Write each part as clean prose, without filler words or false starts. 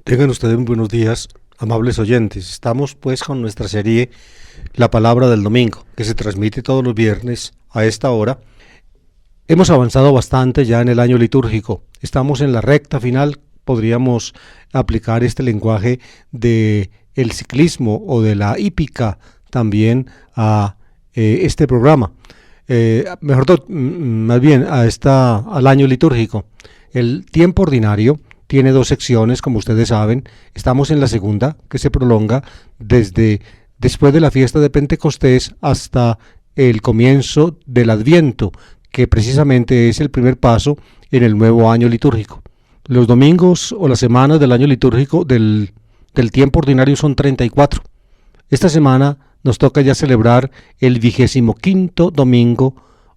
Tengan ustedes muy buenos días, amables oyentes. Estamos pues con nuestra serie La Palabra del Domingo, que se transmite todos los viernes a esta hora. Hemos avanzado bastante ya en el año litúrgico. Estamos en la recta final. Podríamos aplicar este lenguaje de el ciclismo o de la hípica también a este programa. Más bien al año litúrgico. El tiempo ordinario tiene dos secciones, como ustedes saben. Estamos en la segunda, que se prolonga desde después de la fiesta de Pentecostés hasta el comienzo del Adviento, que precisamente es el primer paso en el nuevo año litúrgico. Los domingos o las semanas del año litúrgico del tiempo ordinario son 34. Esta semana nos toca ya celebrar el 25º domingo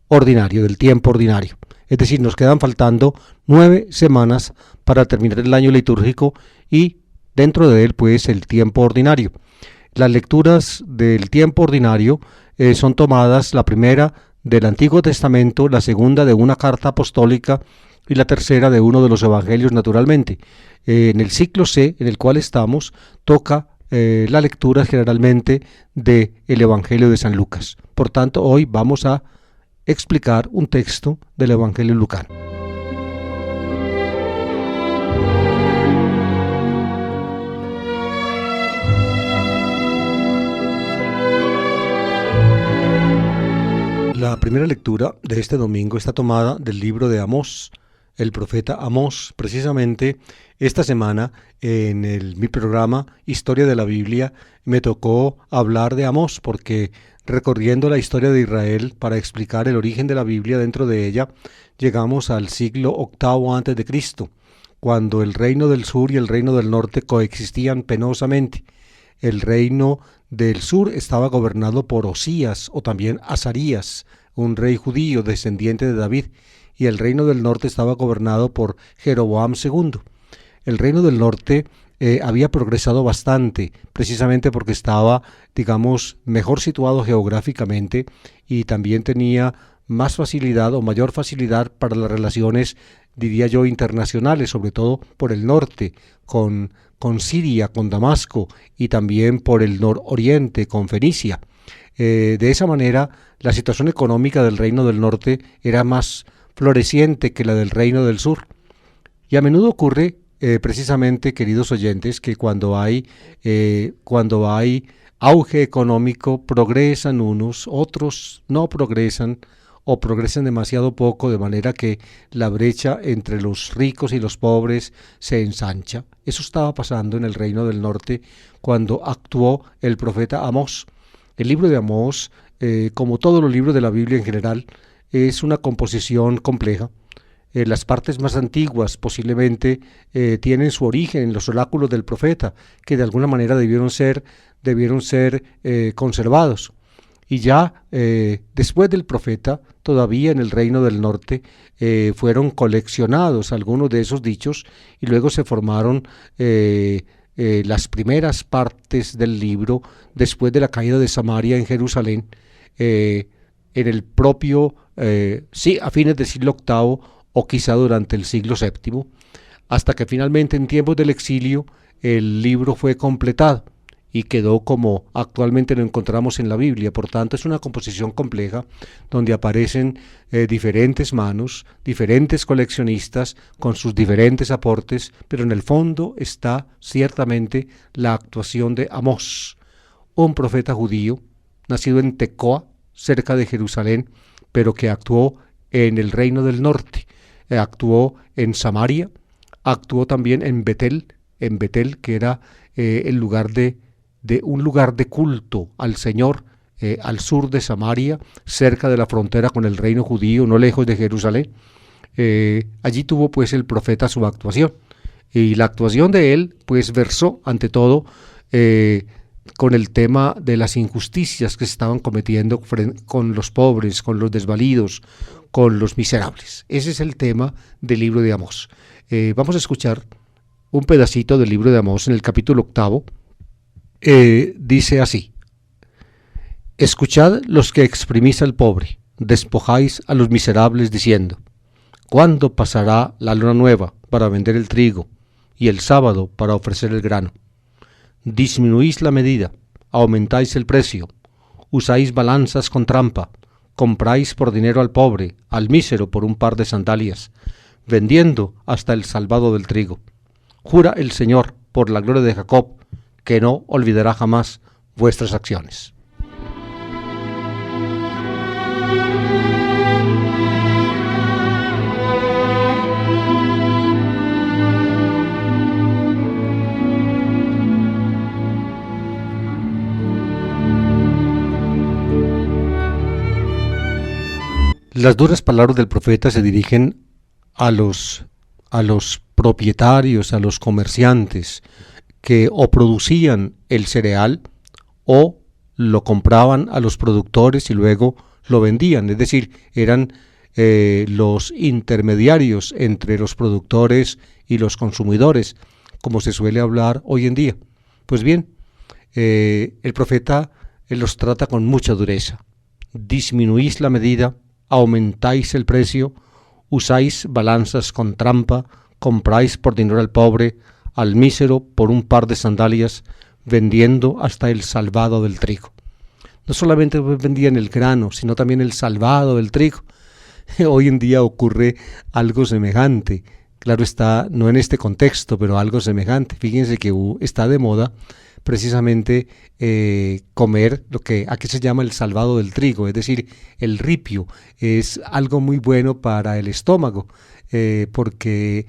ordinario, del tiempo ordinario. Es decir, nos quedan faltando 9 semanas para terminar el año litúrgico y dentro de él pues el tiempo ordinario. Las lecturas del tiempo ordinario son tomadas, la primera del Antiguo Testamento, la segunda de una carta apostólica y la tercera de uno de los evangelios naturalmente. En el ciclo C en el cual estamos toca la lectura generalmente del Evangelio de San Lucas. Por tanto, hoy vamos a explicar un texto del Evangelio lucano. La primera lectura de este domingo está tomada del libro de Amós, el profeta Amós. Precisamente esta semana en mi programa Historia de la Biblia me tocó hablar de Amós porque recorriendo la historia de Israel para explicar el origen de la Biblia dentro de ella, llegamos al siglo VIII a.C., cuando el reino del sur y el reino del norte coexistían penosamente. El reino del sur estaba gobernado por Osías o también Azarías, un rey judío descendiente de David, y el reino del norte estaba gobernado por Jeroboam II. El reino del norte había progresado bastante, precisamente porque estaba, digamos, mejor situado geográficamente y también tenía más facilidad o mayor facilidad para las relaciones, diría yo, internacionales, sobre todo por el norte, con Siria, con Damasco, y también por el nororiente, con Fenicia. De esa manera, la situación económica del reino del norte era más floreciente que la del reino del sur. Y a menudo ocurre, precisamente, queridos oyentes, que cuando hay auge económico, progresan unos, otros no progresan o progresan demasiado poco, de manera que la brecha entre los ricos y los pobres se ensancha. Eso estaba pasando en el reino del norte cuando actuó el profeta Amós. El libro de Amós, como todos los libros de la Biblia en general, es una composición compleja. Las partes más antiguas posiblemente tienen su origen en los oráculos del profeta, que de alguna manera debieron ser conservados. Y ya después del profeta, todavía en el reino del norte, fueron coleccionados algunos de esos dichos y luego se formaron las primeras partes del libro después de la caída de Samaria en Jerusalén, en el propio, a fines del siglo VIII o quizá durante el siglo VII, hasta que finalmente en tiempos del exilio el libro fue completado y quedó como actualmente lo encontramos en la Biblia. Por tanto, es una composición compleja donde aparecen diferentes manos, diferentes coleccionistas con sus diferentes aportes, pero en el fondo está ciertamente la actuación de Amós, un profeta judío nacido en Tecoa, cerca de Jerusalén, pero que actuó en el reino del norte, actuó en Samaria, actuó también en Betel, que era el lugar un lugar de culto al Señor, al sur de Samaria, cerca de la frontera con el reino judío, no lejos de Jerusalén. Allí tuvo pues el profeta su actuación, y la actuación de él pues versó ante todo con el tema de las injusticias que se estaban cometiendo con los pobres, con los desvalidos, con los miserables. Ese es el tema del libro de Amós. Vamos a escuchar un pedacito del libro de Amós en el capítulo 8. Dice así: Escuchad los que exprimís al pobre, despojáis a los miserables diciendo: ¿cuándo pasará la luna nueva para vender el trigo, y el sábado para ofrecer el grano. Disminuís la medida, aumentáis el precio, usáis balanzas con trampa, compráis por dinero al pobre, al mísero por un par de sandalias, vendiendo hasta el salvado del trigo. Jura el Señor, por la gloria de Jacob, que no olvidará jamás vuestras acciones. Las duras palabras del profeta se dirigen a los propietarios, a los comerciantes que o producían el cereal o lo compraban a los productores y luego lo vendían, es decir, eran los intermediarios entre los productores y los consumidores, como se suele hablar hoy en día. Pues bien, el profeta los trata con mucha dureza. Disminuís la medida, aumentáis el precio, usáis balanzas con trampa, compráis por dinero al pobre, al mísero por un par de sandalias, vendiendo hasta el salvado del trigo. No solamente vendían el grano, sino también el salvado del trigo. Hoy en día ocurre algo semejante. Claro está, no en este contexto, pero algo semejante. Fíjense que está de moda precisamente comer lo que aquí se llama el salvado del trigo, es decir, el ripio. Es algo muy bueno para el estómago porque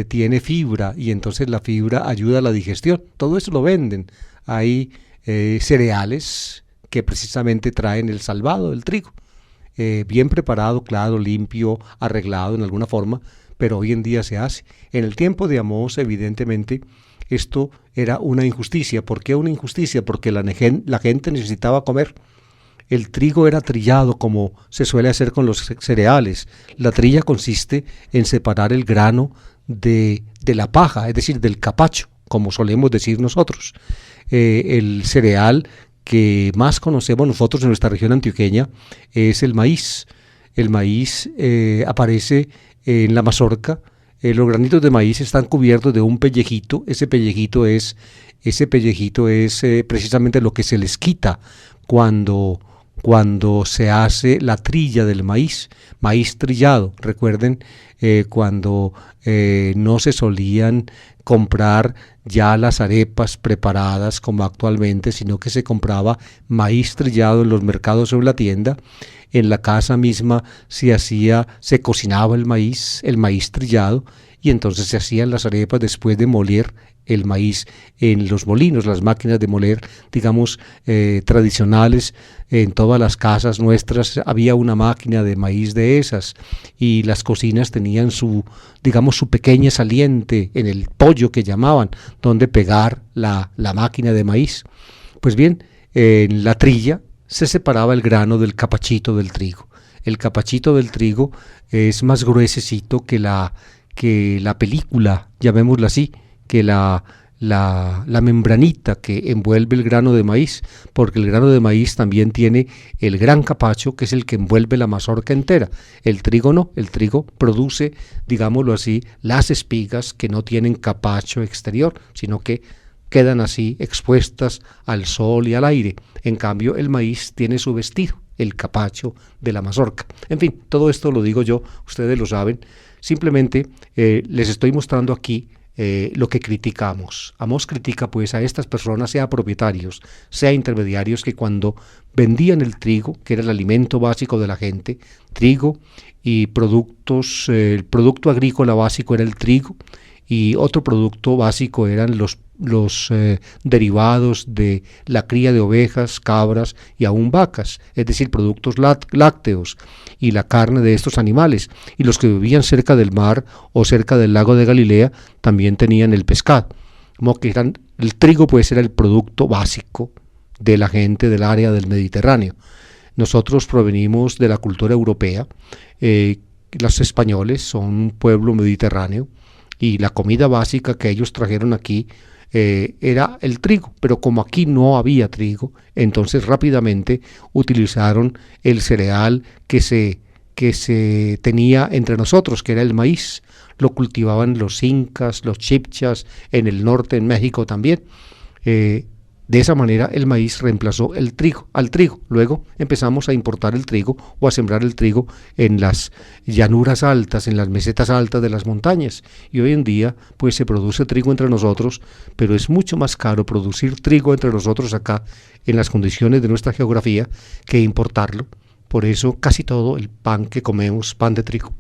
tiene fibra y entonces la fibra ayuda a la digestión. Todo eso lo venden. Hay cereales que precisamente traen el salvado del trigo, bien preparado, claro, limpio, arreglado en alguna forma, pero hoy en día se hace. En el tiempo de Amós, evidentemente, esto era una injusticia. ¿Por qué una injusticia? Porque la gente necesitaba comer. El trigo era trillado como se suele hacer con los cereales. La trilla consiste en separar el grano de la paja, es decir, del capacho, como solemos decir nosotros. El cereal que más conocemos nosotros en nuestra región antioqueña es el maíz. El maíz aparece en la mazorca. Los granitos de maíz están cubiertos de un pellejito. Ese pellejito es precisamente lo que se les quita cuando se hace la trilla del maíz trillado. Recuerden cuando no se solían comprar ya las arepas preparadas como actualmente, sino que se compraba maíz trillado en los mercados o en la tienda. En la casa misma se cocinaba el maíz trillado, y entonces se hacían las arepas después de moler el maíz en los molinos, las máquinas de moler, digamos, tradicionales. En todas las casas nuestras había una máquina de maíz de esas, y las cocinas tenían su pequeña saliente en el pollo que llamaban, donde pegar la máquina de maíz. Pues bien, en la trilla se separaba el grano del capachito del trigo. El capachito del trigo es más gruesecito que la película, llamémosla así, que la membranita que envuelve el grano de maíz, porque el grano de maíz también tiene el gran capacho, que es el que envuelve la mazorca entera. El trigo no, el trigo produce, digámoslo así, las espigas que no tienen capacho exterior, sino que quedan así expuestas al sol y al aire. En cambio, el maíz tiene su vestido, el capacho de la mazorca. En fin, todo esto lo digo yo, ustedes lo saben. Simplemente les estoy mostrando aquí lo que criticamos. Amós critica pues a estas personas, sea propietarios, sea intermediarios, que cuando vendían el trigo, que era el alimento básico de la gente, trigo y productos, el producto agrícola básico era el trigo, y otro producto básico eran los derivados de la cría de ovejas, cabras y aún vacas, es decir, productos lácteos y la carne de estos animales. Y los que vivían cerca del mar o cerca del lago de Galilea también tenían el pescado. Como que el trigo pues era el producto básico de la gente del área del Mediterráneo. Nosotros provenimos de la cultura europea. Los españoles son un pueblo mediterráneo, y la comida básica que ellos trajeron aquí era el trigo, pero como aquí no había trigo, entonces rápidamente utilizaron el cereal que se que se tenía entre nosotros, que era el maíz. Lo cultivaban los incas, los chibchas, en el norte, en México también. De esa manera el maíz reemplazó al trigo. Luego empezamos a importar el trigo o a sembrar el trigo en las llanuras altas, en las mesetas altas de las montañas. Y hoy en día pues se produce trigo entre nosotros, pero es mucho más caro producir trigo entre nosotros acá en las condiciones de nuestra geografía que importarlo. Por eso casi todo el pan que comemos, pan de trigo,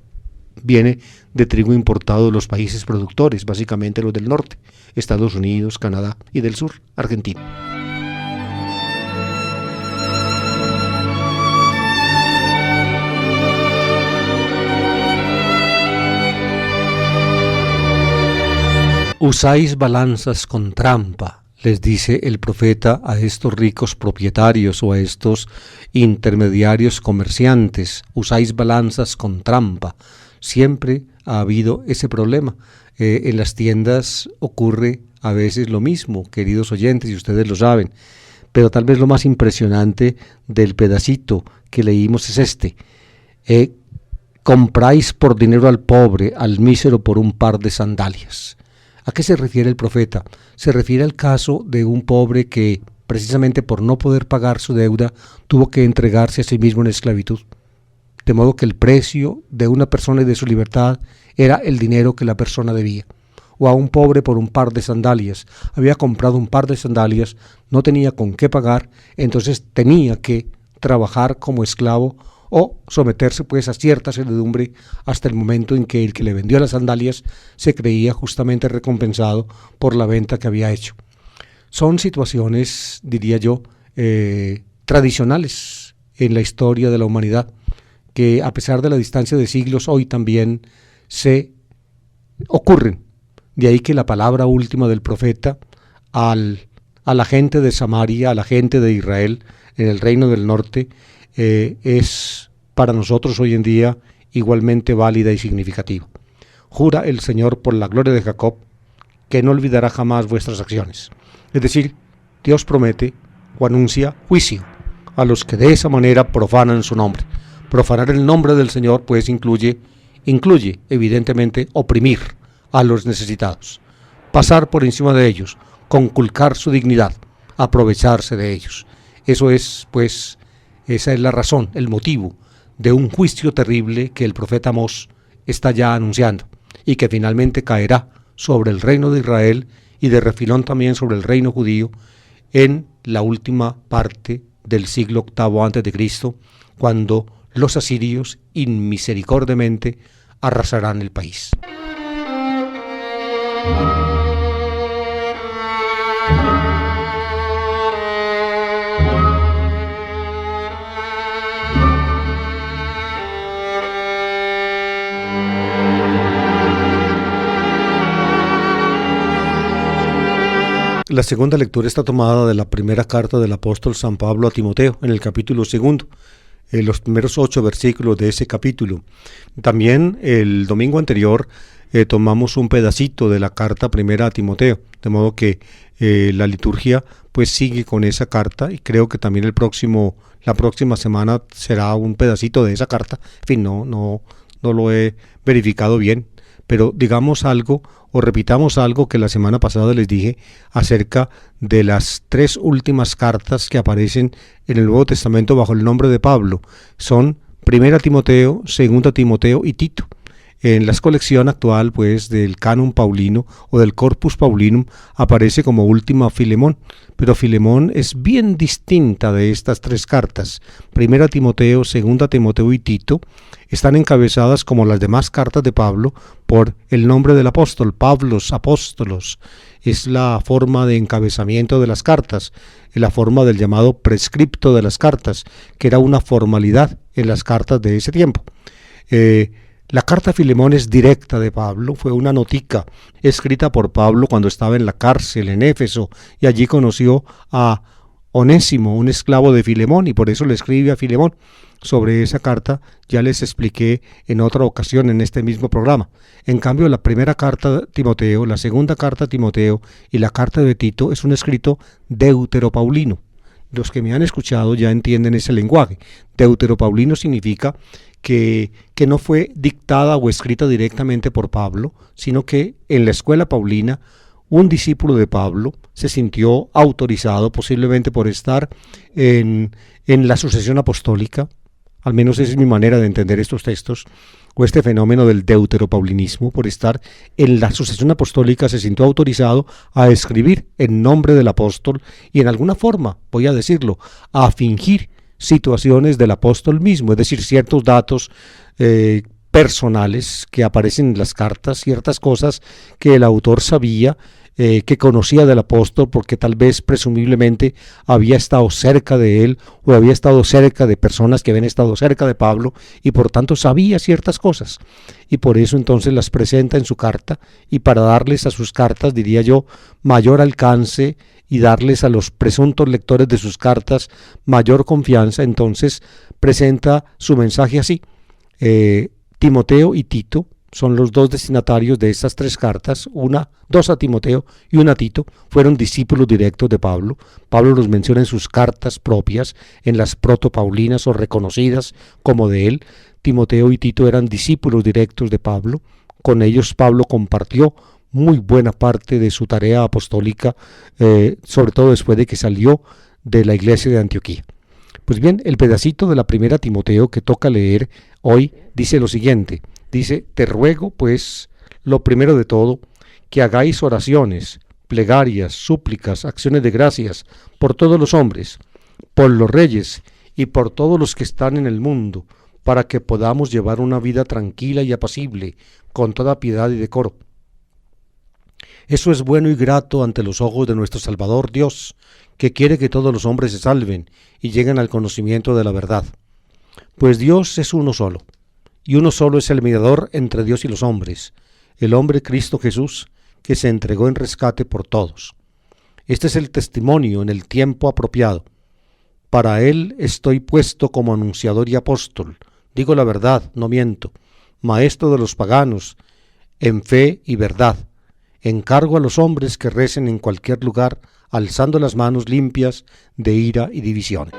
viene de trigo importado de los países productores, básicamente los del norte, Estados Unidos, Canadá, y del sur, Argentina. Usáis balanzas con trampa, les dice el profeta a estos ricos propietarios o a estos intermediarios comerciantes. Usáis balanzas con trampa. Siempre ha habido ese problema. En las tiendas ocurre a veces lo mismo, queridos oyentes, y ustedes lo saben. Pero tal vez lo más impresionante del pedacito que leímos es este. Compráis por dinero al pobre, al mísero por un par de sandalias. ¿A qué se refiere el profeta? Se refiere al caso de un pobre que, precisamente por no poder pagar su deuda, tuvo que entregarse a sí mismo en esclavitud. De modo que el precio de una persona y de su libertad era el dinero que la persona debía. O a un pobre por un par de sandalias. Había comprado un par de sandalias, no tenía con qué pagar, entonces tenía que trabajar como esclavo o someterse pues a cierta servidumbre hasta el momento en que el que le vendió las sandalias se creía justamente recompensado por la venta que había hecho. Son situaciones, diría yo, tradicionales en la historia de la humanidad, que a pesar de la distancia de siglos hoy también se ocurren. De ahí que la palabra última del profeta a la gente de Samaria, a la gente de Israel en el reino del norte, es para nosotros hoy en día igualmente válida y significativa. Jura el Señor por la gloria de Jacob que no olvidará jamás vuestras acciones. Es decir, Dios promete o anuncia juicio a los que de esa manera profanan su nombre. Profanar el nombre del Señor pues incluye evidentemente oprimir a los necesitados, pasar por encima de ellos, conculcar su dignidad, aprovecharse de ellos. Eso es pues, esa es la razón, el motivo de un juicio terrible que el profeta Amós está ya anunciando y que finalmente caerá sobre el reino de Israel y de refilón también sobre el reino judío en la última parte del siglo VIII a.C., cuando los asirios inmisericordiamente arrasarán el país. La segunda lectura está tomada de la primera carta del apóstol San Pablo a Timoteo, en el capítulo 2, los primeros 8 versículos de ese capítulo. También el domingo anterior tomamos un pedacito de la carta primera a Timoteo, de modo que la liturgia pues sigue con esa carta, y creo que también la próxima semana será un pedacito de esa carta. En fin, no lo he verificado bien, pero digamos algo o repitamos algo que la semana pasada les dije acerca de las 3 últimas cartas que aparecen en el Nuevo Testamento bajo el nombre de Pablo. Son 1 Timoteo, 2 Timoteo y Tito. En la colección actual pues del Canon Paulino o del Corpus Paulinum aparece como última Filemón, pero Filemón es bien distinta de estas 3 cartas. 1 Timoteo, 2 Timoteo y Tito están encabezadas como las demás cartas de Pablo por el nombre del apóstol, Pablos, apóstolos. Es la forma de encabezamiento de las cartas, la forma del llamado prescripto de las cartas, que era una formalidad en las cartas de ese tiempo. La carta a Filemón es directa de Pablo, fue una notica escrita por Pablo cuando estaba en la cárcel en Éfeso, y allí conoció a Onésimo, un esclavo de Filemón, y por eso le escribe a Filemón. Sobre esa carta ya les expliqué en otra ocasión en este mismo programa. En cambio, la primera carta a Timoteo, la segunda carta a Timoteo y la carta de Tito es un escrito deuteropaulino. Los que me han escuchado ya entienden ese lenguaje. Deuteropaulino significa que no fue dictada o escrita directamente por Pablo, sino que en la escuela paulina un discípulo de Pablo se sintió autorizado, posiblemente por estar en la sucesión apostólica, al menos esa es mi manera de entender estos textos, o este fenómeno del deuteropaulinismo, por estar en la sucesión apostólica se sintió autorizado a escribir en nombre del apóstol y en alguna forma, voy a decirlo, a fingir situaciones del apóstol mismo, es decir, ciertos datos personales que aparecen en las cartas, ciertas cosas que el autor sabía, que conocía del apóstol porque tal vez presumiblemente había estado cerca de él o había estado cerca de personas que habían estado cerca de Pablo y por tanto sabía ciertas cosas y por eso entonces las presenta en su carta y para darles a sus cartas, diría yo, mayor alcance y darles a los presuntos lectores de sus cartas mayor confianza, entonces presenta su mensaje así. Timoteo y Tito son los dos destinatarios de estas tres cartas, dos a Timoteo y una a Tito, fueron discípulos directos de Pablo. Pablo los menciona en sus cartas propias, en las protopaulinas o reconocidas como de él. Timoteo y Tito eran discípulos directos de Pablo, con ellos Pablo compartió muy buena parte de su tarea apostólica, sobre todo después de que salió de la iglesia de Antioquía. Pues bien, el pedacito de la primera Timoteo que toca leer hoy dice lo siguiente, dice, te ruego pues, lo primero de todo, que hagáis oraciones, plegarias, súplicas, acciones de gracias por todos los hombres, por los reyes y por todos los que están en el mundo, para que podamos llevar una vida tranquila y apacible, con toda piedad y decoro. Eso es bueno y grato ante los ojos de nuestro Salvador Dios, que quiere que todos los hombres se salven y lleguen al conocimiento de la verdad. Pues Dios es uno solo, y uno solo es el mediador entre Dios y los hombres, el hombre Cristo Jesús, que se entregó en rescate por todos. Este es el testimonio en el tiempo apropiado. Para él estoy puesto como anunciador y apóstol, digo la verdad, no miento, maestro de los paganos, en fe y verdad. Encargo a los hombres que recen en cualquier lugar, alzando las manos limpias de ira y división.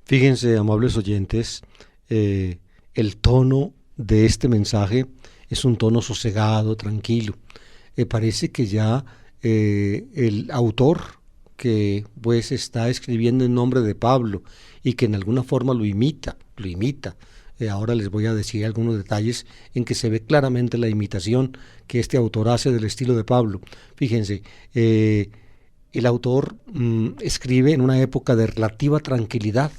Fíjense, amables oyentes, el tono de este mensaje es un tono sosegado, tranquilo. Parece que ya el autor que pues está escribiendo en nombre de Pablo y que en alguna forma lo imita. Ahora les voy a decir algunos detalles en que se ve claramente la imitación que este autor hace del estilo de Pablo. Fíjense, el autor escribe en una época de relativa tranquilidad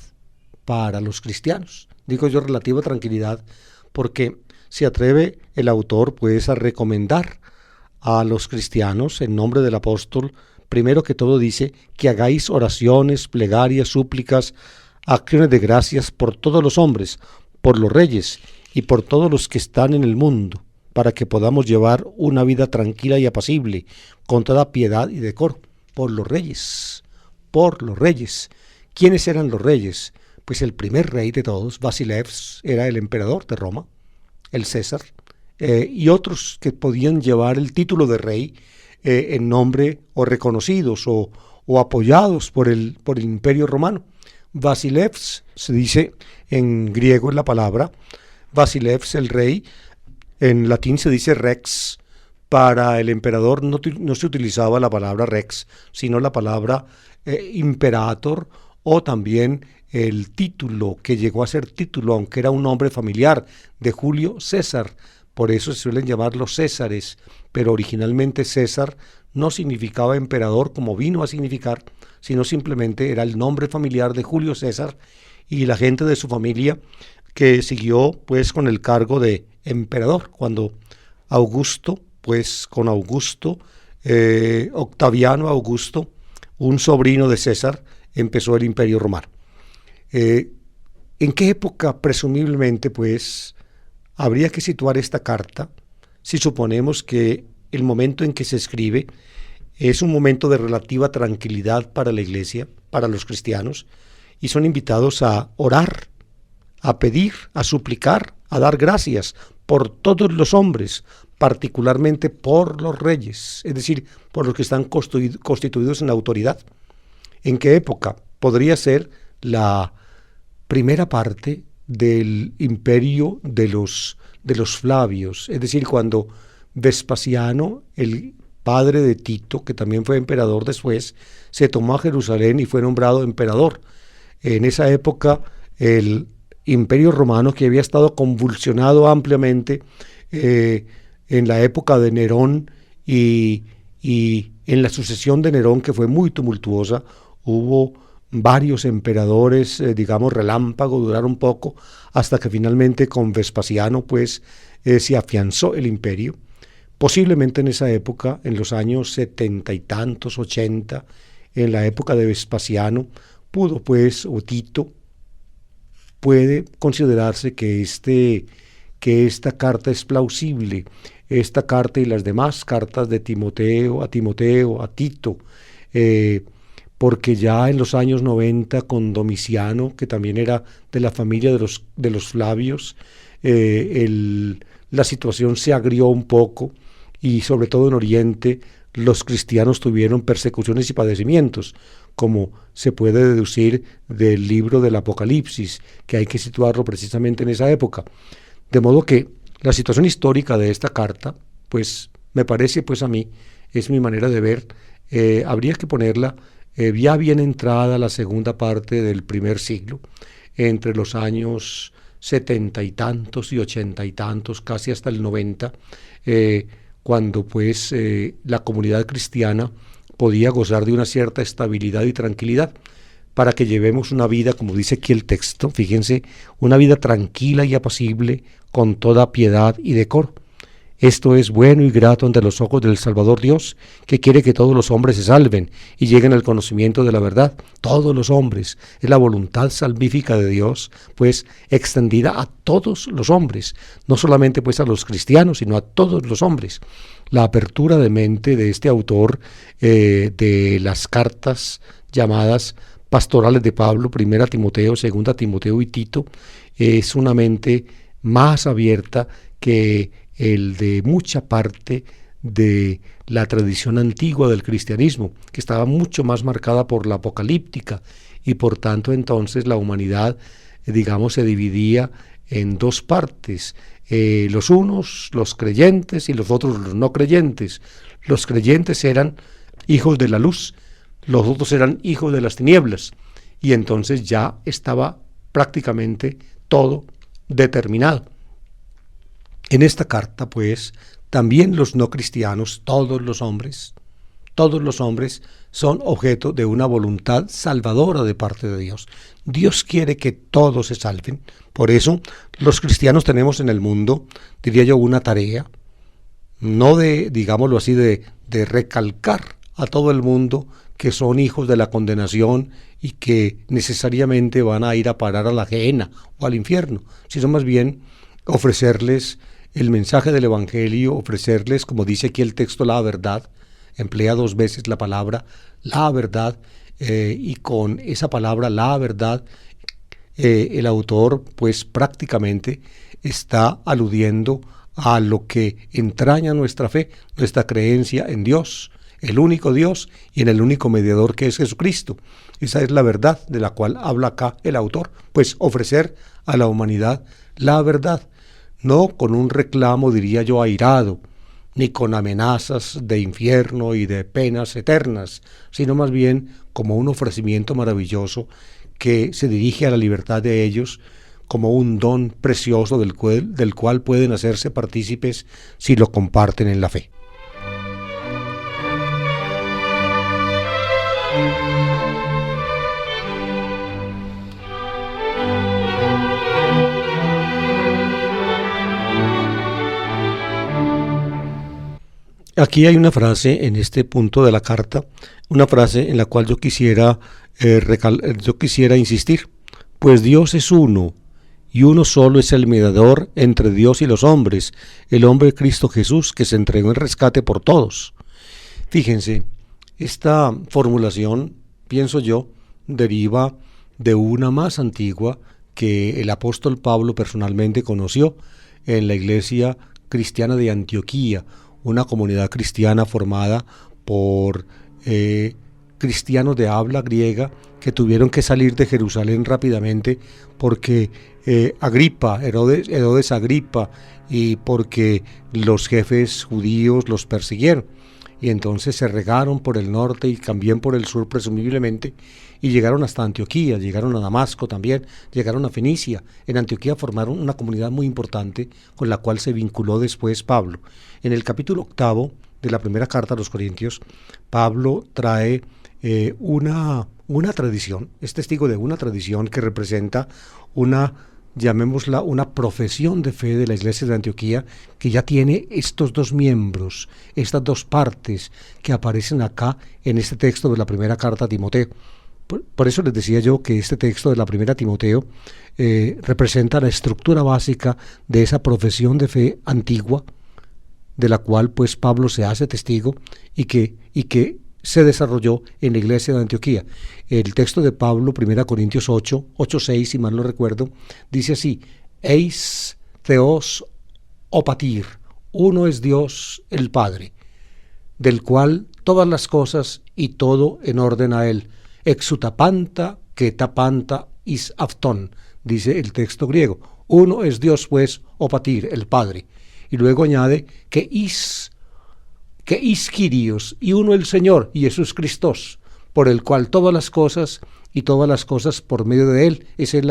para los cristianos. Digo yo relativa tranquilidad porque se atreve el autor pues a recomendar a los cristianos en nombre del apóstol, primero que todo dice que hagáis oraciones, plegarias, súplicas, acciones de gracias por todos los hombres, por los reyes y por todos los que están en el mundo, para que podamos llevar una vida tranquila y apacible, con toda piedad y decoro. Por los reyes, por los reyes. ¿Quiénes eran los reyes? Pues el primer rey de todos, Basileus, era el emperador de Roma, el César, y otros que podían llevar el título de rey en nombre o reconocidos o apoyados por el imperio romano. Basileus, se dice en griego en la palabra, Basileus el rey, en latín se dice rex. Para el emperador no se utilizaba la palabra rex, sino la palabra imperator o también el título, que llegó a ser título, aunque era un nombre familiar, de Julio César. Por eso se suelen llamar los Césares, pero originalmente César no significaba emperador como vino a significar, sino simplemente era el nombre familiar de Julio César y la gente de su familia que siguió pues con el cargo de emperador. Cuando Augusto, pues con Augusto, Octaviano Augusto, un sobrino de César, empezó el imperio romano. ¿En qué época presumiblemente pues habría que situar esta carta si suponemos que el momento en que se escribe Es un momento de relativa tranquilidad para la iglesia, para los cristianos, y son invitados a orar, a pedir, a suplicar, a dar gracias por todos los hombres, particularmente por los reyes, es decir, por los que están constituidos en autoridad. ¿En qué época? Podría ser la primera parte del imperio de los Flavios, es decir, cuando Vespasiano, el padre de Tito, que también fue emperador después, se tomó a Jerusalén y fue nombrado emperador. En esa época, el imperio romano, que había estado convulsionado ampliamente en la época de Nerón y en la sucesión de Nerón, que fue muy tumultuosa, hubo varios emperadores, digamos, relámpago, duraron poco, hasta que finalmente con Vespasiano, pues, se afianzó el imperio. Posiblemente en esa época, en los años 70 y tantos, 80, en la época de Vespasiano, pudo pues, o Tito, puede considerarse que esta carta es plausible, esta carta y las demás cartas de Timoteo, a Tito, porque ya en los años 90 con Domiciano, que también era de la familia de los Flavios, la situación se agrió un poco, y sobre todo en Oriente los cristianos tuvieron persecuciones y padecimientos, como se puede deducir del libro del Apocalipsis, que hay que situarlo precisamente en esa época. De modo que la situación histórica de esta carta, pues me parece, pues a mí, es mi manera de ver, habría que ponerla ya bien entrada la segunda parte del primer siglo, entre los años 70 y tantos y 80 y tantos, casi hasta el 90, cuando pues la comunidad cristiana podía gozar de una cierta estabilidad y tranquilidad, para que llevemos una vida, como dice aquí el texto, fíjense, una vida tranquila y apacible, con toda piedad y decoro. Esto es bueno y grato ante los ojos del Salvador Dios, que quiere que todos los hombres se salven y lleguen al conocimiento de la verdad. Todos los hombres. Es la voluntad salvífica de Dios, pues extendida a todos los hombres, no solamente pues a los cristianos, sino a todos los hombres. La apertura de mente de este autor de las cartas llamadas pastorales de Pablo, 1 Timoteo, 2 Timoteo y Tito, es una mente más abierta que el de mucha parte de la tradición antigua del cristianismo, que estaba mucho más marcada por la apocalíptica, y por tanto entonces la humanidad, digamos, se dividía en dos partes, los unos, los creyentes, y los otros, los no creyentes. Los creyentes eran hijos de la luz, los otros eran hijos de las tinieblas, y entonces ya estaba prácticamente todo determinado. En esta carta, pues, también los no cristianos, todos los hombres, son objeto de una voluntad salvadora de parte de Dios. Dios quiere que todos se salven. Por eso, los cristianos tenemos en el mundo, diría yo, una tarea, no de, digámoslo así, de recalcar a todo el mundo que son hijos de la condenación y que necesariamente van a ir a parar a la gehenna o al infierno, sino más bien ofrecerles el mensaje del Evangelio, ofrecerles, como dice aquí el texto, la verdad. Emplea 2 veces la palabra la verdad, y con esa palabra la verdad el autor pues prácticamente está aludiendo a lo que entraña nuestra fe, nuestra creencia en Dios, el único Dios y en el único mediador que es Jesucristo. Esa es la verdad de la cual habla acá el autor, pues ofrecer a la humanidad la verdad, no con un reclamo, diría yo, airado, ni con amenazas de infierno y de penas eternas, sino más bien como un ofrecimiento maravilloso que se dirige a la libertad de ellos, como un don precioso del cual pueden hacerse partícipes si lo comparten en la fe. Aquí hay una frase en este punto de la carta, una frase en la cual yo quisiera insistir. Pues Dios es uno, y uno solo es el mediador entre Dios y los hombres, el hombre Cristo Jesús, que se entregó en rescate por todos. Fíjense, Esta formulación, pienso yo, deriva de una más antigua que el apóstol Pablo personalmente conoció en la iglesia cristiana de Antioquía, una comunidad cristiana formada por cristianos de habla griega que tuvieron que salir de Jerusalén rápidamente porque Herodes Agripa, y porque los jefes judíos los persiguieron. Y entonces se regaron por el norte y también por el sur presumiblemente, y llegaron hasta Antioquía, llegaron a Damasco también, llegaron a Fenicia. En Antioquía formaron una comunidad muy importante con la cual se vinculó después Pablo. En el capítulo 8 de la primera carta a los Corintios, Pablo trae una tradición, es testigo de una tradición que representa llamémosla una profesión de fe de la iglesia de Antioquía, que ya tiene estos dos miembros, estas dos partes que aparecen acá en este texto de la primera carta a Timoteo. Por eso les decía yo que este texto de la primera Timoteo representa la estructura básica de esa profesión de fe antigua, de la cual pues Pablo se hace testigo y que se desarrolló en la iglesia de Antioquía. El texto de Pablo, 1 Corintios 8:6, si mal no recuerdo, dice así: Eis Theos opatir, uno es Dios el Padre, del cual todas las cosas y todo en orden a él, exutapanta que tapanta is afton, dice el texto griego. Uno es Dios pues opatir, el Padre. Y luego añade que is Kyrios, y uno el Señor, Jesús Christos, por el cual todas las cosas y todas las cosas por medio de él. Esa es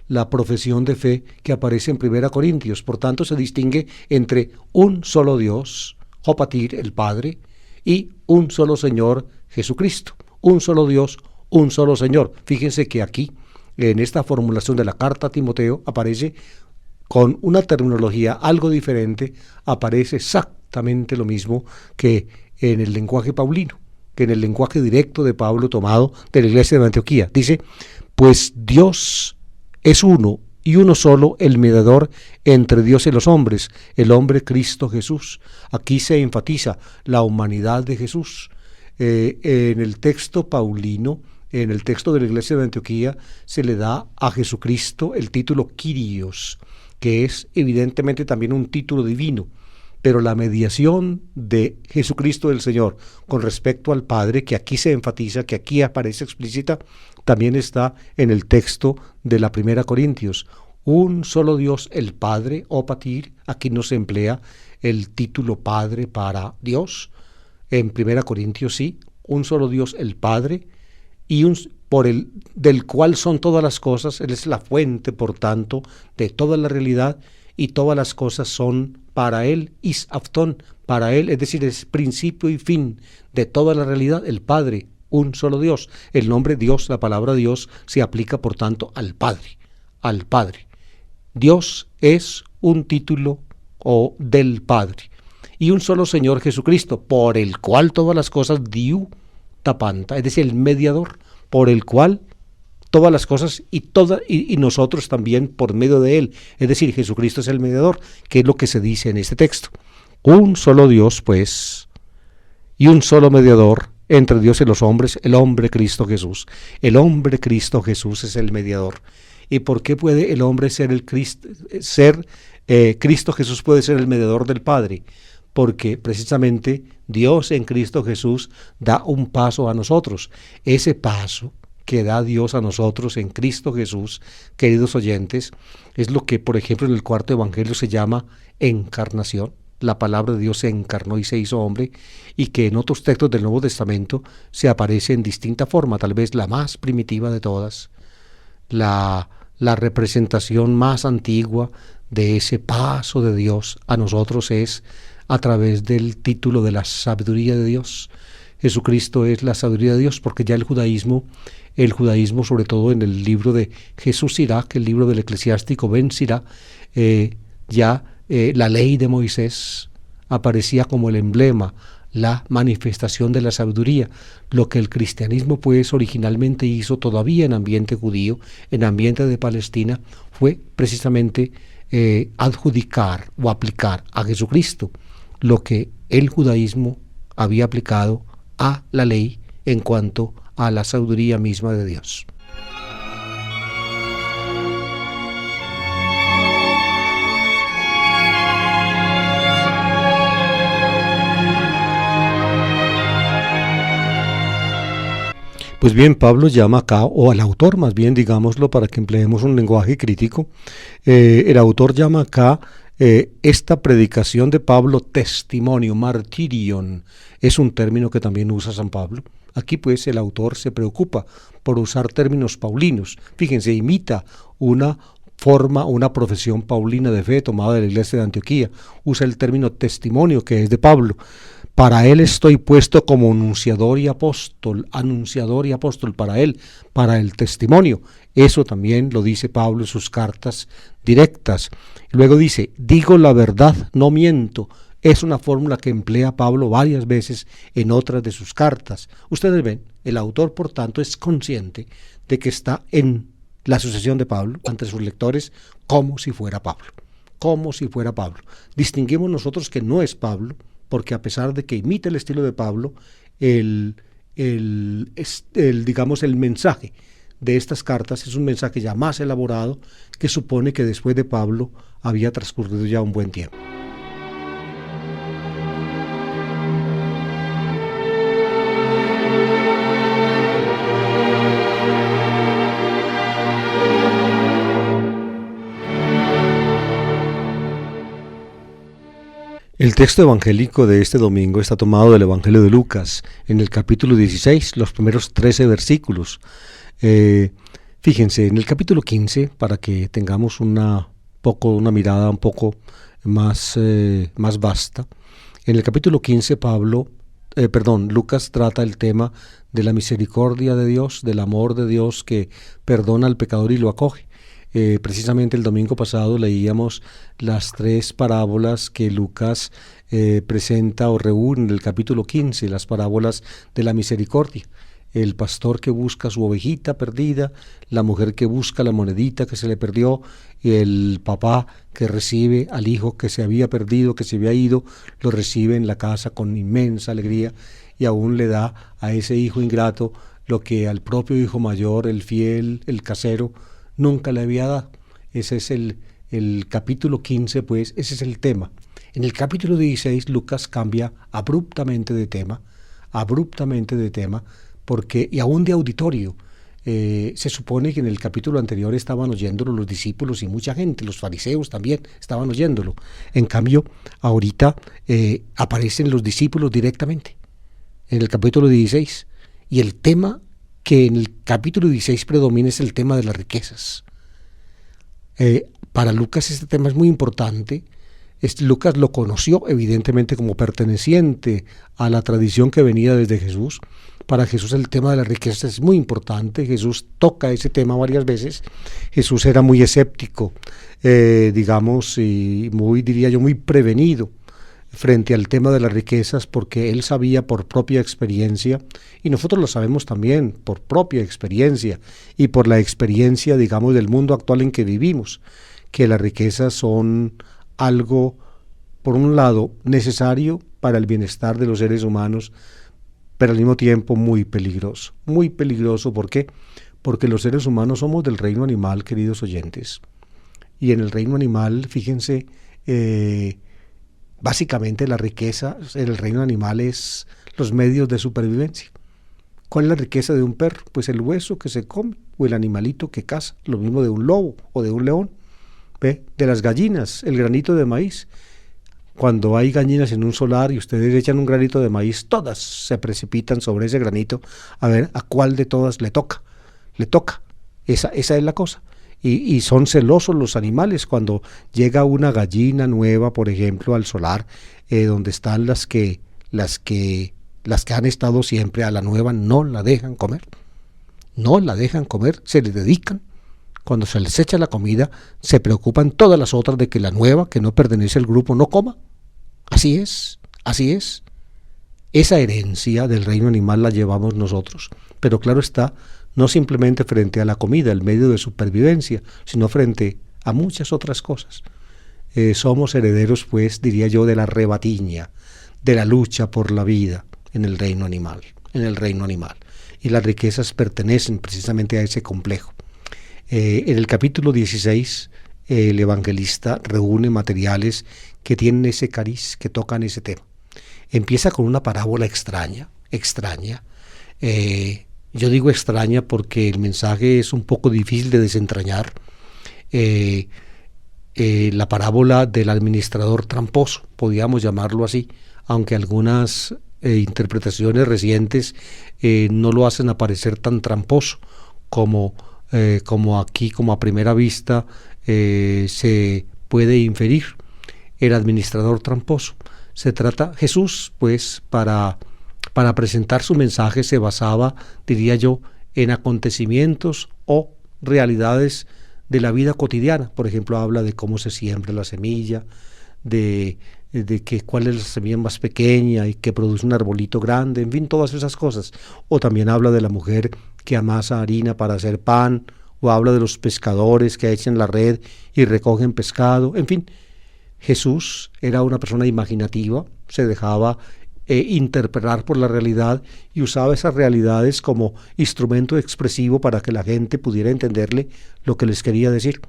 la profesión de fe que aparece en 1 Corintios. Por tanto, se distingue entre un solo Dios, Hopatir, el Padre, y un solo Señor, Jesucristo. Un solo Dios, un solo Señor. Fíjense que aquí, en esta formulación de la carta a Timoteo, aparece con una terminología algo diferente, aparece exactamente lo mismo que en el lenguaje paulino, que en el lenguaje directo de Pablo tomado de la iglesia de Antioquía. Dice: pues Dios es uno y uno solo, el mediador entre Dios y los hombres, el hombre Cristo Jesús. Aquí se enfatiza la humanidad de Jesús. En el texto paulino, en el texto de la iglesia de Antioquía, se le da a Jesucristo el título Kyrios, que es evidentemente también un título divino, pero la mediación de Jesucristo el Señor con respecto al Padre, que aquí se enfatiza, que aquí aparece explícita, también está en el texto de la primera Corintios. Un solo Dios, el Padre, opatir, aquí no se emplea el título Padre para Dios. En 1 Corintios sí, un solo Dios, el Padre, y del cual son todas las cosas. Él es la fuente, por tanto, de toda la realidad, y todas las cosas son para él, is afton, para él, es decir, es principio y fin de toda la realidad, el Padre, un solo Dios. El nombre Dios, la palabra Dios, se aplica, por tanto, al Padre, al Padre. Dios es un título del Padre, y un solo Señor Jesucristo, por el cual todas las cosas diu tapanta, es decir, el mediador, por el cual todas las cosas y nosotros también por medio de él, es decir, Jesucristo es el mediador, que es lo que se dice en este texto. Un solo Dios, pues, y un solo mediador entre Dios y los hombres, el hombre Cristo Jesús. El hombre Cristo Jesús es el mediador. ¿Y por qué puede el hombre ser Cristo Jesús puede ser el mediador del Padre? Porque precisamente Dios en Cristo Jesús da un paso a nosotros. Ese paso que da Dios a nosotros en Cristo Jesús, queridos oyentes, es lo que, por ejemplo, en el cuarto evangelio se llama encarnación. La palabra de Dios se encarnó y se hizo hombre, y que en otros textos del Nuevo Testamento se aparece en distinta forma, tal vez la más primitiva de todas, la representación más antigua de ese paso de Dios a nosotros es a través del título de la sabiduría de Dios. Jesucristo es la sabiduría de Dios, porque ya el judaísmo, sobre todo en el libro de Jesús Sirach, el libro del eclesiástico Ben Sirach, la ley de Moisés aparecía como el emblema, la manifestación de la sabiduría. Lo que el cristianismo pues originalmente hizo todavía en ambiente judío, en ambiente de Palestina, fue precisamente adjudicar o aplicar a Jesucristo lo que el judaísmo había aplicado a la ley en cuanto a la sabiduría misma de Dios. Pues bien, Pablo llama acá, o al autor más bien, digámoslo, para que empleemos un lenguaje crítico, el autor llama acá esta predicación de Pablo testimonio, martirion, es un término que también usa San Pablo. Aquí pues el autor se preocupa por usar términos paulinos. Fíjense, imita una forma, una profesión paulina de fe tomada de la iglesia de Antioquía. Usa el término testimonio, que es de Pablo. Para él estoy puesto como anunciador y apóstol para él, para el testimonio. Eso también lo dice Pablo en sus cartas directas. Luego dice, digo la verdad, no miento. Es una fórmula que emplea Pablo varias veces en otras de sus cartas. Ustedes ven, el autor, por tanto, es consciente de que está en la sucesión de Pablo ante sus lectores como si fuera Pablo. Como si fuera Pablo. Distinguimos nosotros que no es Pablo, porque a pesar de que imita el estilo de Pablo, digamos, el mensaje de estas cartas es un mensaje ya más elaborado que supone que después de Pablo había transcurrido ya un buen tiempo. El texto evangélico de este domingo está tomado del Evangelio de Lucas, en el capítulo 16, los primeros 13 versículos. Fíjense, en el capítulo 15, para que tengamos una mirada un poco más vasta, en el capítulo 15 Lucas trata el tema de la misericordia de Dios, del amor de Dios que perdona al pecador y lo acoge. Precisamente el domingo pasado leíamos las 3 parábolas que Lucas presenta o reúne en el capítulo 15, las parábolas de la misericordia. El pastor que busca su ovejita perdida, la mujer que busca la monedita que se le perdió, el papá que recibe al hijo que se había perdido, que se había ido, lo recibe en la casa con inmensa alegría y aún le da a ese hijo ingrato lo que al propio hijo mayor, el fiel, el casero, nunca le había dado. Ese es el capítulo 15, pues, ese es el tema. En el capítulo 16, Lucas cambia abruptamente de tema, porque, y aún de auditorio. Se supone que en el capítulo anterior estaban oyéndolo los discípulos y mucha gente, los fariseos también estaban oyéndolo. En cambio, ahorita aparecen los discípulos directamente, en el capítulo 16, y el tema que en el capítulo 16 predomina es el tema de las riquezas. Para Lucas este tema es muy importante. Lucas lo conoció evidentemente como perteneciente a la tradición que venía desde Jesús. Para Jesús el tema de las riquezas es muy importante. Jesús toca ese tema varias veces. Jesús era muy escéptico, y muy prevenido frente al tema de las riquezas, porque él sabía por propia experiencia, y nosotros lo sabemos también por propia experiencia y por la experiencia, del mundo actual en que vivimos, que las riquezas son algo, por un lado, necesario para el bienestar de los seres humanos, pero al mismo tiempo muy peligroso. Muy peligroso, ¿por qué? Porque los seres humanos somos del reino animal, queridos oyentes, y en el reino animal, fíjense, básicamente la riqueza en el reino animal es los medios de supervivencia. ¿Cuál es la riqueza de un perro? Pues el hueso que se come o el animalito que caza, lo mismo de un lobo o de un león. ¿Ve? De las gallinas, el granito de maíz. Cuando hay gallinas en un solar y ustedes echan un granito de maíz, todas se precipitan sobre ese granito a ver a cuál de todas le toca. Esa es la cosa. Y son celosos los animales cuando llega una gallina nueva, por ejemplo, al solar, donde están las que han estado siempre. A la nueva no la dejan comer, se les dedican. Cuando se les echa la comida, se preocupan todas las otras de que la nueva, que no pertenece al grupo, no coma. Así es. Esa herencia del reino animal la llevamos nosotros, pero claro está, no simplemente frente a la comida, el medio de supervivencia, sino frente a muchas otras cosas. Somos herederos, pues, diría yo, de la rebatiña, de la lucha por la vida. en el reino animal, y las riquezas pertenecen precisamente a ese complejo. En el capítulo 16, el evangelista reúne materiales que tienen ese cariz, que tocan ese tema. Empieza con una parábola extraña. Yo digo extraña porque el mensaje es un poco difícil de desentrañar. La parábola del administrador tramposo, podríamos llamarlo así, aunque algunas interpretaciones recientes no lo hacen aparecer tan tramposo como aquí, como a primera vista se puede inferir. El administrador tramposo. Se trata, Jesús, pues, para presentar su mensaje se basaba, diría yo, en acontecimientos o realidades de la vida cotidiana. Por ejemplo, habla de cómo se siembra la semilla, de que cuál es la semilla más pequeña y que produce un arbolito grande, en fin, todas esas cosas. O también habla de la mujer que amasa harina para hacer pan, o habla de los pescadores que echan la red y recogen pescado, en fin. Jesús era una persona imaginativa, se dejaba interpretar por la realidad y usaba esas realidades como instrumento expresivo para que la gente pudiera entenderle lo que les quería decir.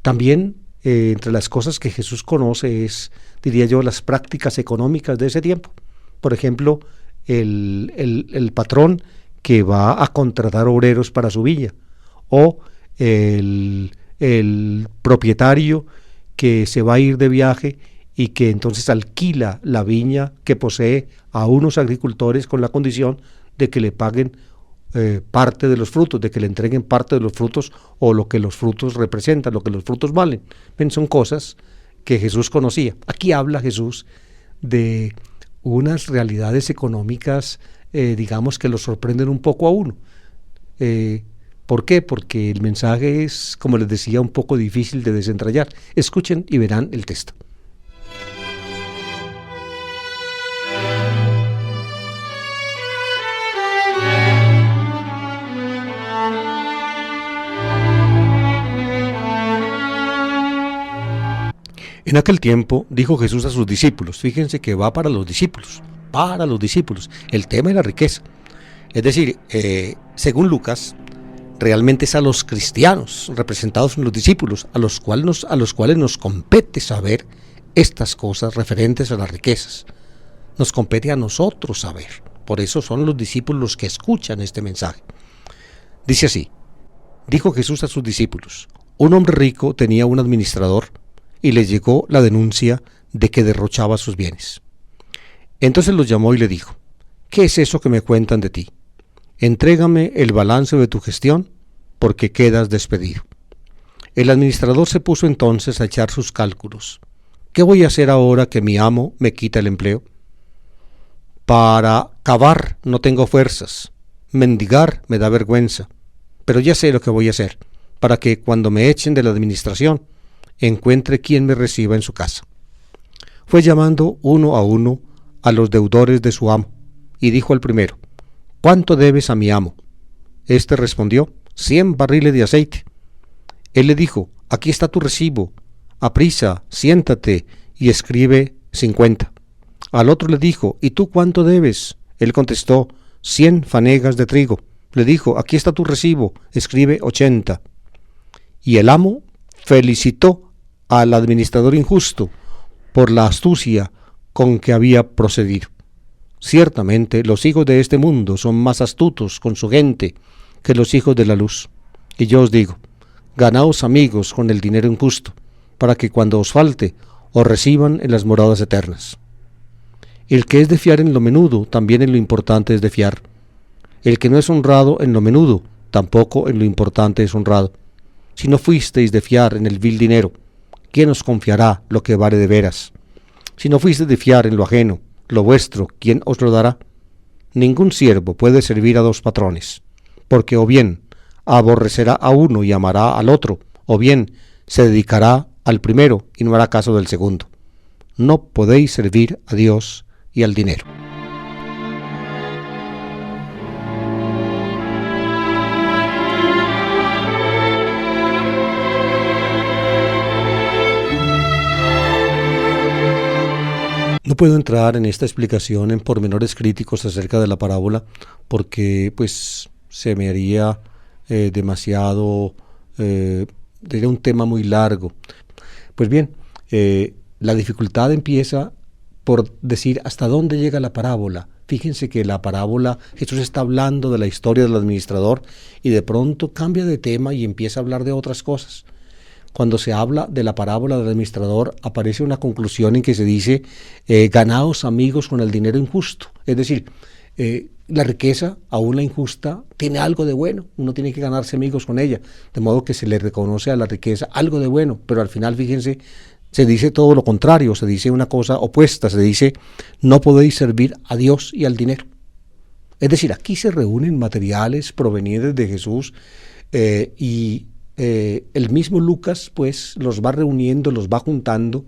También entre las cosas que Jesús conoce es, diría yo, las prácticas económicas de ese tiempo. Por ejemplo, el patrón que va a contratar obreros para su viña, o el propietario que se va a ir de viaje y que entonces alquila la viña que posee a unos agricultores con la condición de que le paguen parte de los frutos, de que le entreguen parte de los frutos o lo que los frutos representan, lo que los frutos valen. ¿Ven? Son cosas que Jesús conocía. Aquí habla Jesús de unas realidades económicas, digamos, que lo sorprenden un poco a uno. ¿Por qué? Porque el mensaje es, como les decía, un poco difícil de desentrañar. Escuchen y verán el texto. En aquel tiempo dijo Jesús a sus discípulos, fíjense que va para los discípulos, el tema de la riqueza. Es decir, según Lucas, realmente es a los cristianos, representados en los discípulos, a los cuales nos compete saber estas cosas referentes a las riquezas. Nos compete a nosotros saber. Por eso son los discípulos los que escuchan este mensaje. Dice así, dijo Jesús a sus discípulos, un hombre rico tenía un administrador y le llegó la denuncia de que derrochaba sus bienes. Entonces los llamó y le dijo, ¿qué es eso que me cuentan de ti? Entrégame el balance de tu gestión, porque quedas despedido. El administrador se puso entonces a echar sus cálculos. ¿Qué voy a hacer ahora que mi amo me quita el empleo? Para cavar no tengo fuerzas, mendigar me da vergüenza, pero ya sé lo que voy a hacer, para que cuando me echen de la administración, encuentre quien me reciba en su casa. Fue llamando uno a uno a los deudores de su amo, y dijo al primero, ¿cuánto debes a mi amo? Este respondió, 100 barriles de aceite. Él le dijo, aquí está tu recibo, aprisa, siéntate y escribe 50. Al otro le dijo, ¿y tú cuánto debes? Él contestó, 100 fanegas de trigo. Le dijo, aquí está tu recibo, escribe 80. Y el amo felicitó al administrador injusto por la astucia con que había procedido. Ciertamente los hijos de este mundo son más astutos con su gente que los hijos de la luz. Y yo os digo, ganaos amigos con el dinero injusto, para que cuando os falte, os reciban en las moradas eternas. El que es de fiar en lo menudo, también en lo importante es de fiar. El que no es honrado en lo menudo, tampoco en lo importante es honrado. Si no fuisteis de fiar en el vil dinero, ¿quién os confiará lo que vale de veras? Si no fuisteis de fiar en lo ajeno, lo vuestro, ¿quién os lo dará? Ningún siervo puede servir a dos patrones, porque o bien aborrecerá a uno y amará al otro, o bien se dedicará al primero y no hará caso del segundo. No podéis servir a Dios y al dinero. puedo entrar en esta explicación en pormenores críticos acerca de la parábola porque pues se me haría demasiado, sería un tema muy largo. Pues bien, la dificultad empieza por decir hasta dónde llega la parábola. Fíjense que la parábola, Jesús está hablando de la historia del administrador y de pronto cambia de tema y empieza a hablar de otras cosas. Cuando se habla de la parábola del administrador, aparece una conclusión en que se dice, ganaos amigos con el dinero injusto. Es decir, la riqueza, aún la injusta, tiene algo de bueno. Uno tiene que ganarse amigos con ella. De modo que se le reconoce a la riqueza algo de bueno. Pero al final, fíjense, se dice todo lo contrario, se dice una cosa opuesta. Se dice, no podéis servir a Dios y al dinero. Es decir, aquí se reúnen materiales provenientes de Jesús el mismo Lucas pues los va reuniendo, los va juntando,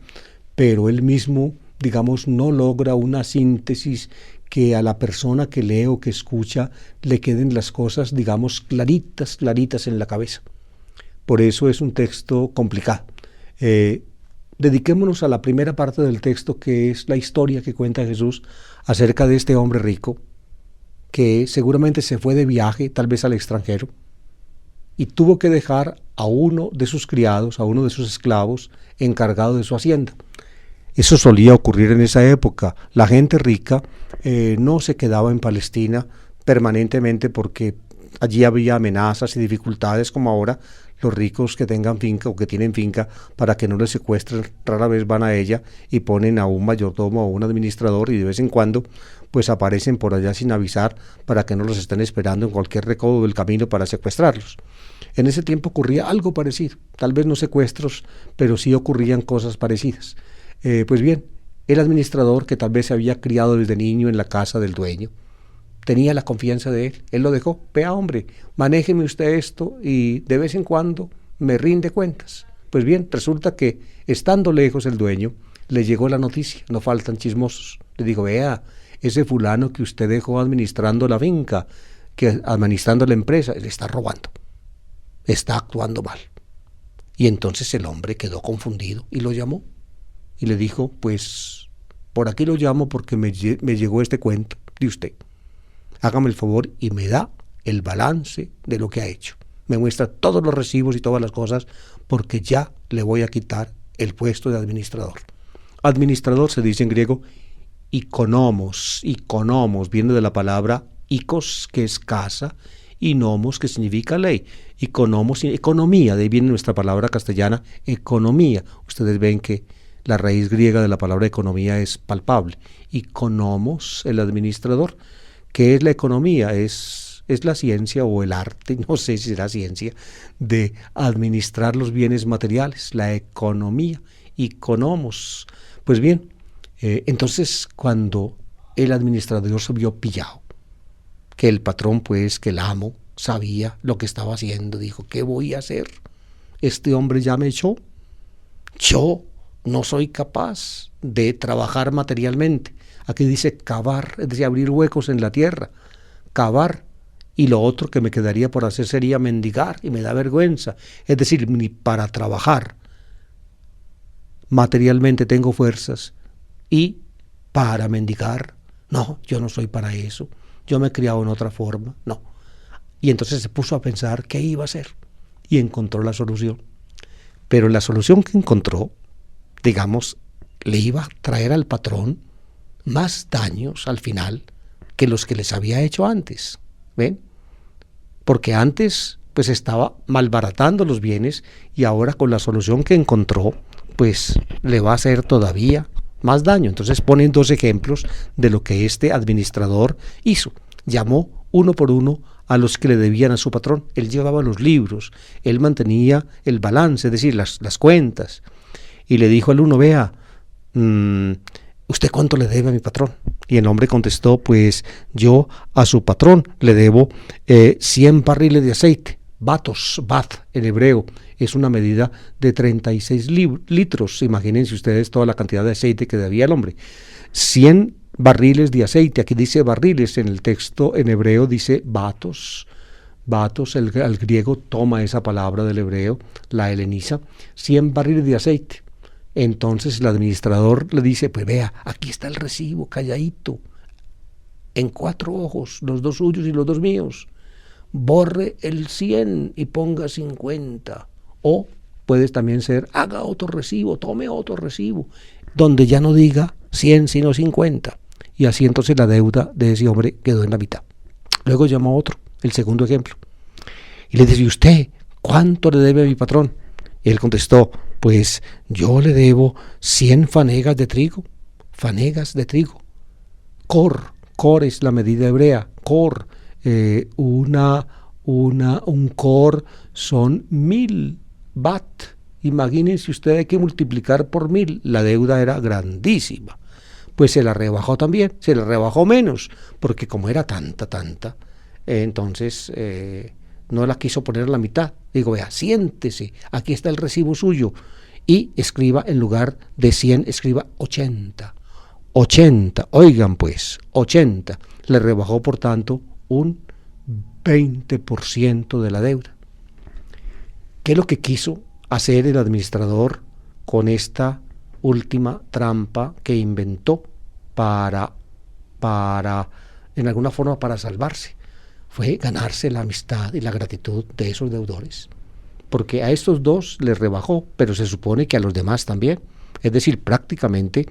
pero él mismo, digamos, no logra una síntesis que a la persona que lee o que escucha le queden las cosas, digamos, claritas, claritas en la cabeza. Por eso es un texto complicado. Dediquémonos a la primera parte del texto, que es la historia que cuenta Jesús acerca de este hombre rico, que seguramente se fue de viaje, tal vez al extranjero, y tuvo que dejar a uno de sus criados, a uno de sus esclavos, encargado de su hacienda. Eso solía ocurrir en esa época. La gente rica no se quedaba en Palestina permanentemente porque allí había amenazas y dificultades como ahora. Los ricos que tengan finca o que tienen finca, para que no les secuestren, rara vez van a ella y ponen a un mayordomo o a un administrador y de vez en cuando pues aparecen por allá sin avisar para que no los estén esperando en cualquier recodo del camino para secuestrarlos. En ese tiempo ocurría algo parecido, tal vez no secuestros, pero sí ocurrían cosas parecidas. Pues bien, el administrador, que tal vez se había criado desde niño en la casa del dueño, tenía la confianza de él lo dejó. Vea, hombre, manéjeme usted esto y de vez en cuando me rinde cuentas. Pues bien, resulta que estando lejos el dueño, le llegó la noticia, no faltan chismosos. Le dijo, vea, ese fulano que usted dejó administrando la finca, que administrando la empresa, le está robando, está actuando mal. Y entonces el hombre quedó confundido y lo llamó y le dijo, pues por aquí lo llamo porque me llegó este cuento de usted. Hágame el favor y me da el balance de lo que ha hecho. Me muestra todos los recibos y todas las cosas, porque ya le voy a quitar el puesto de administrador. Administrador se dice en griego ikonomos. Ikonomos viene de la palabra ikos, que es casa, y nomos, que significa ley. Ikonomos, economía, de ahí viene nuestra palabra castellana, economía. Ustedes ven que la raíz griega de la palabra economía es palpable. Ikonomos, el administrador. ¿Qué es la economía? Es la ciencia o el arte, no sé si será ciencia, de administrar los bienes materiales, la economía, economos. Pues bien, entonces cuando el administrador se vio pillado, que el patrón, pues, que el amo, sabía lo que estaba haciendo, dijo, ¿qué voy a hacer? Este hombre ya me echó, yo no soy capaz de trabajar materialmente. Aquí dice cavar, es decir, abrir huecos en la tierra, cavar, y lo otro que me quedaría por hacer sería mendigar, y me da vergüenza. Es decir, ni para trabajar materialmente tengo fuerzas, y para mendigar, no, yo no soy para eso, yo me he criado en otra forma, no. Y entonces se puso a pensar qué iba a hacer, y encontró la solución. Pero la solución que encontró, digamos, le iba a traer al patrón más daños al final que los que les había hecho antes. ¿Ven? Porque antes pues estaba malbaratando los bienes y ahora con la solución que encontró pues le va a hacer todavía más daño. Entonces ponen dos ejemplos de lo que este administrador hizo. Llamó uno por uno a los que le debían a su patrón. Él llevaba los libros, él mantenía el balance, es decir, las cuentas. Y le dijo al uno, vea, ¿usted cuánto le debe a mi patrón? Y el hombre contestó, pues yo a su patrón le debo 100 barriles de aceite. Batos, bat en hebreo, es una medida de 36 litros. Imagínense ustedes toda la cantidad de aceite que debía el hombre. 100 barriles de aceite, aquí dice barriles, en el texto en hebreo dice batos. Batos, el griego toma esa palabra del hebreo, la heleniza, 100 barriles de aceite. Entonces el administrador le dice, pues vea, aquí está el recibo, calladito, en 4 ojos, los 2 suyos y los 2 míos. Borre el 100 y ponga 50. O puedes también ser, haga otro recibo, tome otro recibo, donde ya no diga 100 sino 50. Y así entonces la deuda de ese hombre quedó en la mitad. Luego llamó a otro, el segundo ejemplo, y le dice, ¿y usted cuánto le debe a mi patrón? Y él contestó, pues yo le debo 100 fanegas de trigo. Fanegas de trigo. Cor es la medida hebrea. Cor, un cor son 1000 bat. Imagínense ustedes, hay que multiplicar por 1000. La deuda era grandísima. Pues se la rebajó también, se la rebajó menos, porque como era tanta, entonces no la quiso poner a la mitad. Digo, vea, siéntese, aquí está el recibo suyo, y escriba, en lugar de 100, escriba 80. 80, oigan pues, 80. Le rebajó, por tanto, un 20% de la deuda. ¿Qué es lo que quiso hacer el administrador con esta última trampa que inventó para en alguna forma, para salvarse? Fue ganarse la amistad y la gratitud de esos deudores, porque a estos 2 les rebajó, pero se supone que a los demás también. Es decir, prácticamente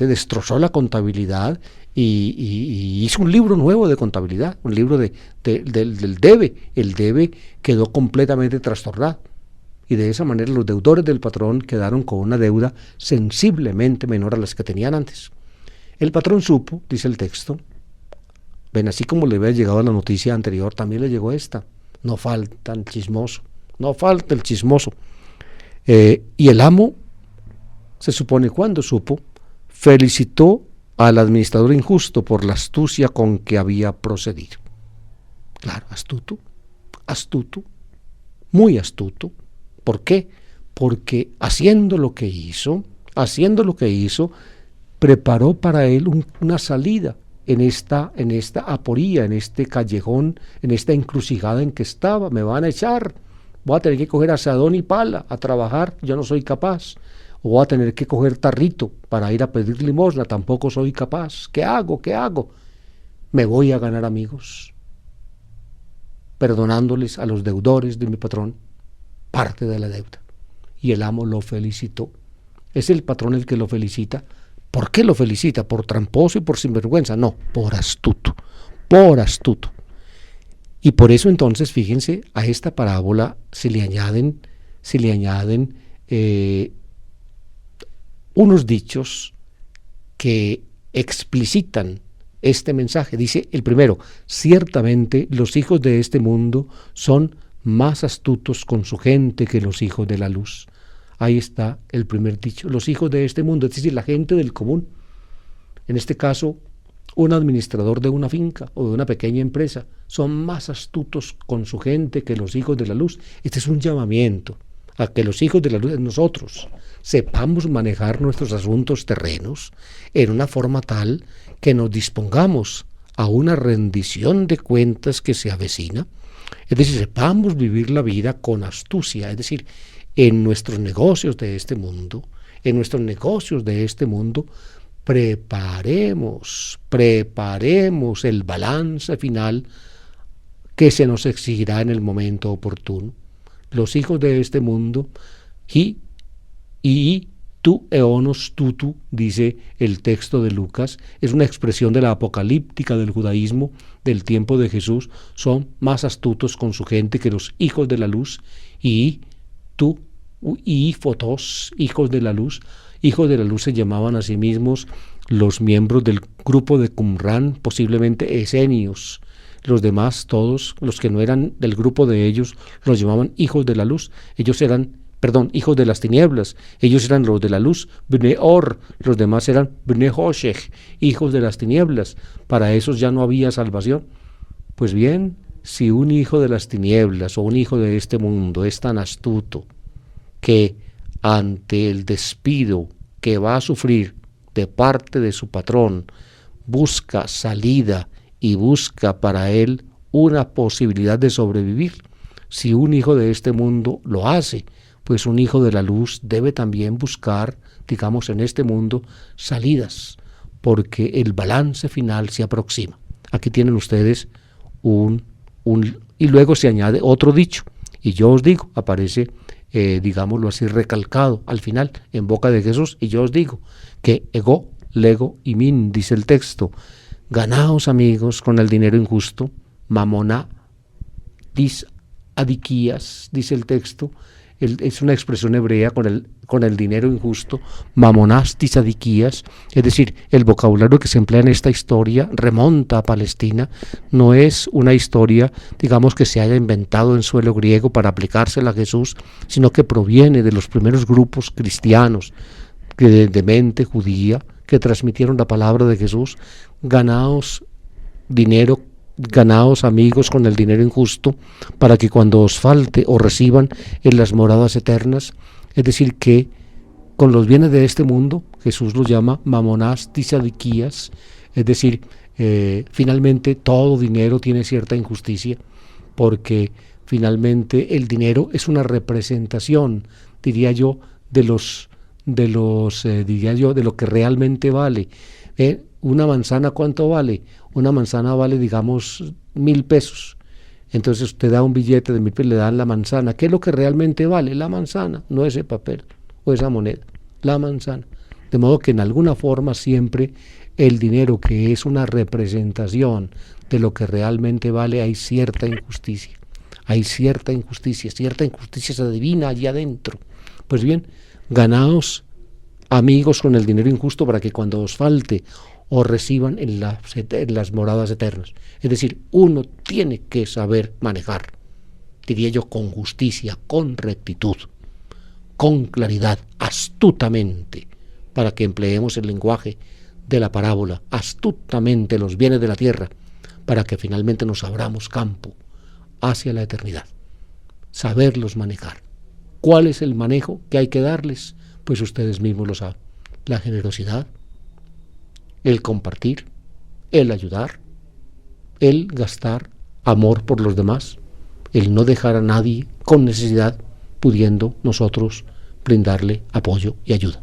destrozó la contabilidad y hizo un libro nuevo de contabilidad, un libro del debe. El debe quedó completamente trastornado, y de esa manera los deudores del patrón quedaron con una deuda sensiblemente menor a las que tenían antes. El patrón supo, dice el texto, ven, así como le había llegado la noticia anterior, también le llegó esta. No falta el chismoso, no falta el chismoso. Y el amo, se supone, cuando supo, felicitó al administrador injusto por la astucia con que había procedido. Claro, astuto, muy astuto. ¿Por qué? Porque haciendo lo que hizo, preparó para él una salida en esta aporía, en este callejón, en esta encrucijada en que estaba. Me van a echar, voy a tener que coger asadón y pala a trabajar, yo no soy capaz. O voy a tener que coger tarrito para ir a pedir limosna, tampoco soy capaz. ¿Qué hago? Me voy a ganar amigos, perdonándoles a los deudores de mi patrón parte de la deuda. Y el amo lo felicitó. ¿Es el patrón el que lo felicita? ¿Por qué lo felicita? ¿Por tramposo y por sinvergüenza? No, por astuto. Y por eso entonces, fíjense, a esta parábola se le añaden unos dichos que explicitan este mensaje. Dice el primero, ciertamente los hijos de este mundo son más astutos con su gente que los hijos de la luz. Ahí está el primer dicho, los hijos de este mundo, es decir, la gente del común. En este caso, un administrador de una finca o de una pequeña empresa, son más astutos con su gente que los hijos de la luz. Este es un llamamiento a que los hijos de la luz, nosotros, sepamos manejar nuestros asuntos terrenos en una forma tal que nos dispongamos a una rendición de cuentas que se avecina. Es decir, sepamos vivir la vida con astucia, es decir, en nuestros negocios de este mundo, preparemos el balance final que se nos exigirá en el momento oportuno. Los hijos de este mundo, tu eonos tutu, dice el texto de Lucas, es una expresión de la apocalíptica del judaísmo del tiempo de Jesús, son más astutos con su gente que los hijos de la luz, y fotos, hijos de la luz se llamaban a sí mismos los miembros del grupo de Qumran, posiblemente esenios. Los demás, todos los que no eran del grupo de ellos, los llamaban hijos de la luz. Hijos de las tinieblas. Ellos eran los de la luz, Bnei Or. Los demás eran Bnei Hoshech, hijos de las tinieblas. Para esos ya no había salvación. Pues bien, si un hijo de las tinieblas o un hijo de este mundo es tan astuto que ante el despido que va a sufrir de parte de su patrón, busca salida y busca para él una posibilidad de sobrevivir. Si un hijo de este mundo lo hace, pues un hijo de la luz debe también buscar, digamos, en este mundo salidas, porque el balance final se aproxima. Aquí tienen ustedes y luego se añade otro dicho, y yo os digo, aparece, digámoslo así, recalcado al final, en boca de Jesús, y yo os digo, que ego, lego y min, dice el texto, ganaos amigos con el dinero injusto, mamona dis adiquías, dice el texto, es una expresión hebrea con el dinero injusto, mamonastis adiquías, es decir, el vocabulario que se emplea en esta historia remonta a Palestina, no es una historia, digamos, que se haya inventado en suelo griego para aplicársela a Jesús, sino que proviene de los primeros grupos cristianos de mente judía que transmitieron la palabra de Jesús, ganaos dinero, ganaos amigos con el dinero injusto, para que cuando os falte os reciban en las moradas eternas. Es decir, que con los bienes de este mundo, Jesús los llama mamonás tisadiquías, es decir, finalmente todo dinero tiene cierta injusticia, porque finalmente el dinero es una representación, diría yo, de lo que realmente vale. Una manzana, ¿cuánto vale? Una manzana vale, digamos, 1.000 pesos. Entonces usted da un billete de 1.000 pesos, le dan la manzana. ¿Qué es lo que realmente vale? La manzana, no ese papel o esa moneda, la manzana. De modo que en alguna forma siempre el dinero, que es una representación de lo que realmente vale, hay cierta injusticia. Hay cierta injusticia se adivina allí adentro. Pues bien, ganaos amigos con el dinero injusto para que cuando os falte os reciban en las moradas eternas. Es decir, uno tiene que saber manejar, diría yo, con justicia, con rectitud, con claridad, astutamente, para que empleemos el lenguaje de la parábola, astutamente los bienes de la tierra, para que finalmente nos abramos campo hacia la eternidad. Saberlos manejar. ¿Cuál es el manejo que hay que darles? Pues ustedes mismos lo saben. La generosidad, el compartir, el ayudar, el gastar amor por los demás, el no dejar a nadie con necesidad, pudiendo nosotros brindarle apoyo y ayuda.